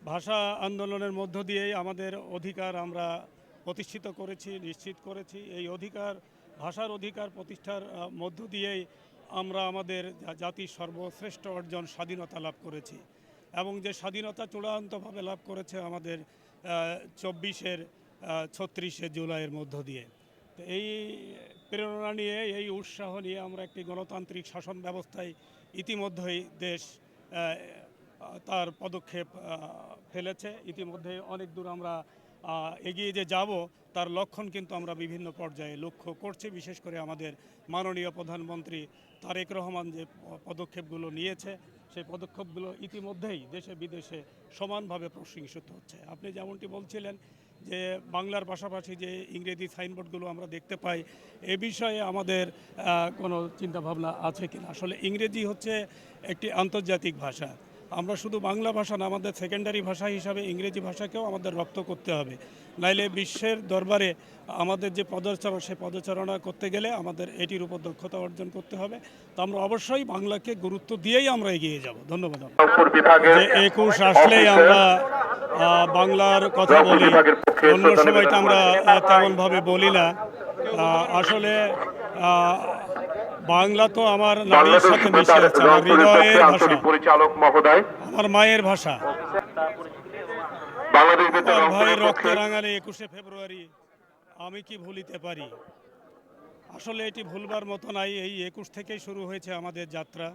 ভাষা আন্দোলনের মধ্য দিয়েই আমাদের অধিকার আমরা প্রতিষ্ঠিত করেছি, নিশ্চিত করেছি। এই অধিকার, ভাষার অধিকার প্রতিষ্ঠার মধ্য দিয়েই আমরা আমাদের জাতির সর্বশ্রেষ্ঠ অর্জন স্বাধীনতা লাভ করেছি। এবং যে স্বাধীনতা চূড়ান্তভাবে লাভ করেছে আমাদের 24-এর 36শে জুলাইয়ের মধ্য দিয়ে। তো এই প্রেরণা নিয়ে, এই উৎসাহ নিয়ে আমরা একটি গণতান্ত্রিক শাসন ব্যবস্থায় ইতিমধ্যেই দেশ তার পদক্ষেপ ফেলেছে। ইতিমধ্যে অনেক দূর আমরা এগিয়ে যে যাব তার লক্ষণ কিন্তু আমরা বিভিন্ন পর্যায়ে লক্ষ্য করছি। বিশেষ করে আমাদের মাননীয় প্রধানমন্ত্রী তারেক রহমান যে পদক্ষেপগুলো নিয়েছে, সেই পদক্ষেপগুলো ইতিমধ্যেই দেশে বিদেশে সমানভাবে প্রশংসিত হচ্ছে। আপনি যেমনটি বলছিলেন যে বাংলার পাশাপাশি যে ইংরেজি সাইনবোর্ডগুলো আমরা দেখতে পাই, এ বিষয়ে আমাদের কোনো চিন্তাভাবনা আছে কিনা। আসলে ইংরেজি হচ্ছে একটি আন্তর্জাতিক ভাষা। আমরা শুধু বাংলা ভাষা না, আমাদের সেকেন্ডারি ভাষা হিসাবে ইংরেজি ভাষাকেও আমাদের রপ্ত করতে হবে। নাইলে বিশ্বের দরবারে আমাদের যে পদচারণা, সেই পদচারণা করতে গেলে আমাদের এটির উপর দক্ষতা অর্জন করতে হবে। তো আমরা অবশ্যই বাংলাকে গুরুত্ব দিয়েই আমরা এগিয়ে যাব। ধন্যবাদ। যে 21 আসলেই আমরা বাংলার কথা বলি, অন্য সময়টা আমরা তেমনভাবে বলি না। আসলে বাংলা তো আমার নারীর সাথে মিশে আছে, আমার হৃদয়ের ভাষা, পরিচালক মহোদয়, আমার মায়ের ভাষা। আমার ভাইয়ের রক্ত রাঙালে 21শে ফেব্রুয়ারি আমি কি ভুলিতে পারি। আসলে এটি ভুলবার মতো নাই। এই 21 থেকেই শুরু হয়েছে আমাদের যাত্রা।